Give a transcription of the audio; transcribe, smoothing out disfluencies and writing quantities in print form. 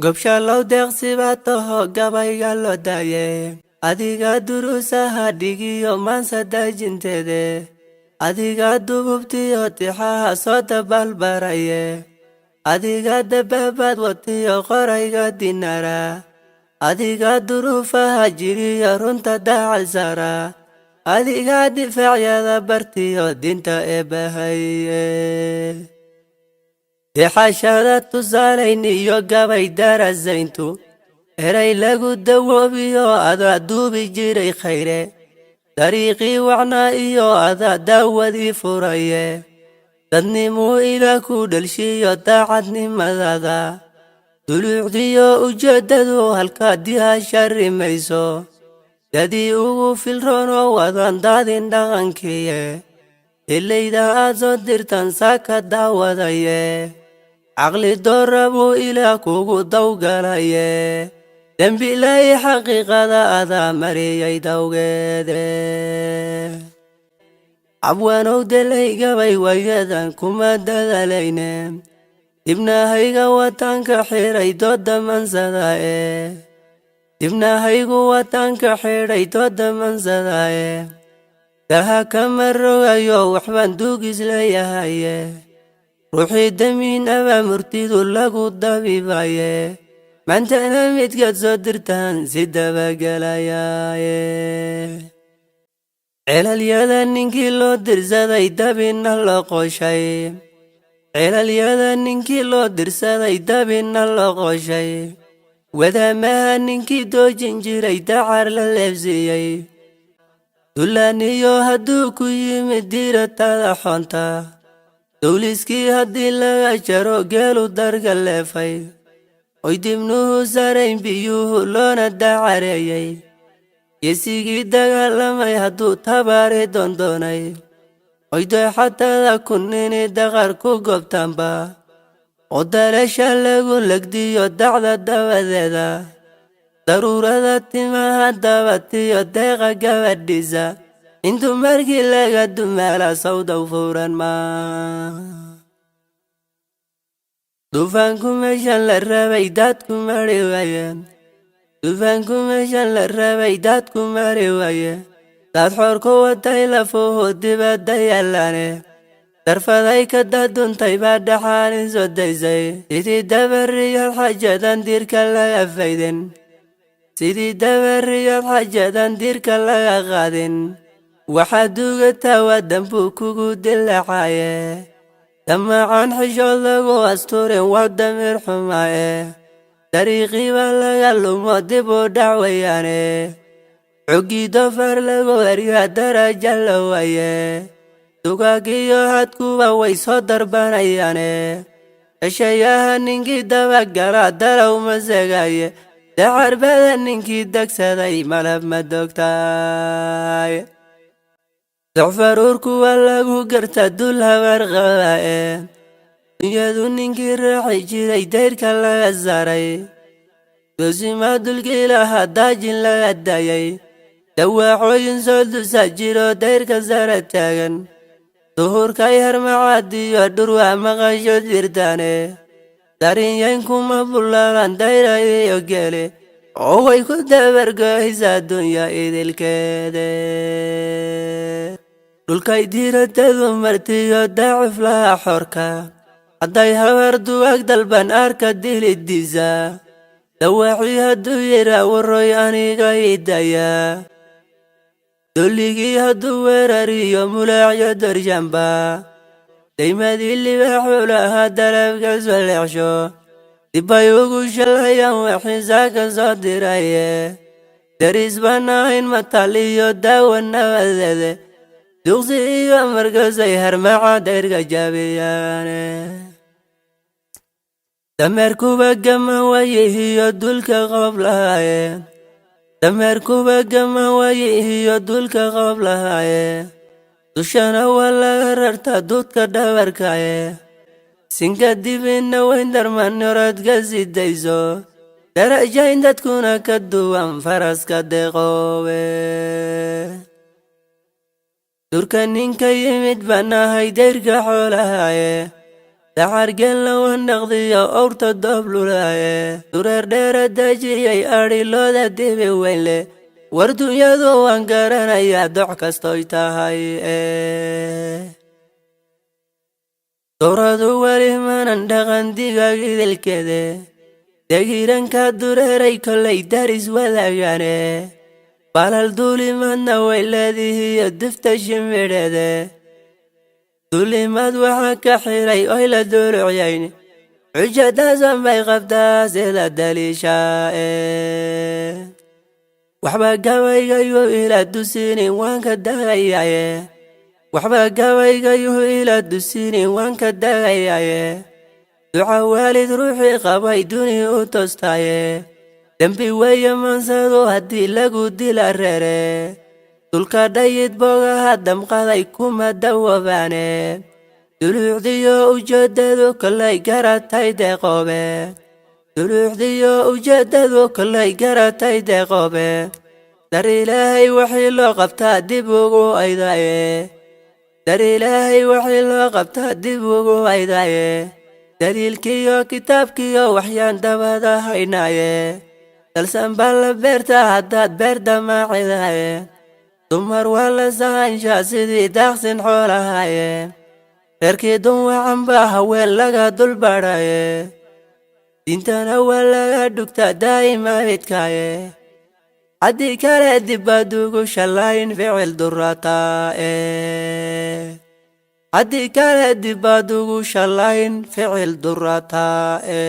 gobsha loo deeqsi baa taho gabayga loo daaye adiga duruusaha dhigiyo maansa daajinteede adiga dububtiyo tixaha soo dabaalbaraye adiga dabaabaad watiyo qorayga dinara adiga duruufaha jiriyo runta dacal sara adiga difaacyada bartiyo dinta eebbahaye dexashada tusaalayniyo gabay darasayntu eray lagu dawoobiyo adaa duubi jiray khayre dariiqii wacnaa iyo adaa daawadii furaye dadnimuu ilaah ku dhelshiyo daacadnimadaada duluucdiyo ujeeddadu halkaadii ha sharrimayso dadii ugu filroonoo wadan daadin dhaqankiiye ilayda aad soo dirtan saaka daawadaye caqli doora buu ilaah kugu dawgalaye dembilaayi xaqiiqada adaa mariyay dawgeede cabwaanow delay gabay waayadan kuma dadalayne dibnahayga wataanka xiray dooda mansadae dibnahaygu wataanka xiray dooda mansadae daha kama rogayo waxbaan duugis leeyahaye ruuxii damiin abaa murtidu lagu dabibaye maantana midkaad soo dirtaan si dabagelayaye celalyada ninkii loo dirsaday dabinna loo qoshay celalyada ninkii loo dirsaday dabinna loo qoshay wadaamaha ninkii doojin jiray dacar la leebsiiyey dullaaniyo hadduu ku yimid diiratada xoonta dawliskii haddii laga jaro geelu darga leefay oy dibnuhu sarayn biyuhu loona dacareeyey geesigii dagaalamay hadduu tabaari doondoonay oy dooxatada kunnini daqar ku gobtaanba oo dalasha lagu legdiyo dacda dabadeeda daruurada timaha dabatiyo deeqa gabadhiisa intuu markii laga dumaala sawdaw furan maa duufaanku meeshan la rabay daadku mari waaye duufaanku meeshan la rabay daadku mari waaye daad xoorku watay lafuhu dibadda yallaane darfaday ka daduntay baa dhaxaalin soo daysay sidii dabariyad xajadan diirka laga faydin sidii dabariyad xajadan diirka laga qaadin waxaad dugataa waa dambuu kugu dilacaye damacaan xishood lagu asturin waa damiir xumaaye dariiqii baa laga lumo dib u dhacwayaane xoggii dofar lagu eryaa daraja la waaye dugaagiyo hadkuba way soo darbanayaane heshayaha ninkii dabagala dalow ma segaye dacarbada ninkii degsaday malab ma dogtaay docfaruurku waa lagu garta dul habar qabaae dunyadu ninkii raaci jiray dayrka laga saaray doosimaa dulkiilaha daajin laga daayay dawaacooyin soo dusa jiro dayrka sara taagan duhurkay harmacaadiyo dhurwaa maqasho jirtaane darinyankuma bullaalan dayra iyo geele oo way ku dabargoysaa dunya idilkeede dhulkay diiradadu martiyo daacif laha xorka hadday habar duwag dalban arka dilidiisa dawaaci hadduu yidhaa warroy aniga idayaa dulligii hadduu weerariyo mulaacyo dorshanba daymadii libaaxu lahaa dalabka soo leexsho dibbay ugu shalayaan waxiisaa ka soo diraye daris baan ahayn matal iyo daawa nabadeede duqsi iyo markasay harmaca dayrka jaabiyaane dameerkuba gaman wayihiyo dulka qoob lahaaye dameerkuba gaman wayihiyo dulka qoob lahaaye dushana waa laga rartaa duudka dhabarkaye sinka dibinna weyn darmanorodka sidayso darajayn dadkuna ka duwan faraska deeqoobe durka ninka yimid baan ahay dayrka xoolahaye dacargeen lawa naqdiyo owrta dooblulaaye dureer dheera dajiyay adhi looda dibi weynle war dunyadu waan garanayaa doc kastoy tahay dowradu weli manan dhaqan digaag idilkeede degiranka dureeray kollay daris wadaagane balal duulimaadna way leedihiyo difta shimidheede duulimaad waxaa ka xiray oy la duulucyayn xujadaasan bay qabtaa sida daliishaa waxba gabaygayu ila dusinin waan ka dagayaye waxba gabaygayu ila dusinin waan ka dagayaye duca waalid ruuxii qabay duni u tostaaye dembi weeye mansado haddii lagu dila reere dulka dhayid bogaha damqaday kuma dawabaane duluucdiyo ujeedadu kollay garatay deeqoobe duluucdiyo ujeedadu kollay garatay deeqoobe dar ilaahay waxii loo qabtaa dib ugu aydaaye dar ilaahay waxii loo qabtaa dib ugu aydaaye daliilkiyo kitaabkiyo waxyaan dabada haynaaye dalsan baa la beerta haddaad beer damaacidaaye dumar waa la saanshaa sidii daaqsin xoolahaaye reerkii dun wacan baa haween laga dulbadhaye diintana waa laga dhugtaa daa'ima midkaaye haddii kale dibbaad ugu shallayn ficil durrataae haddii kale dibbaad ugu shallayn ficil durrataae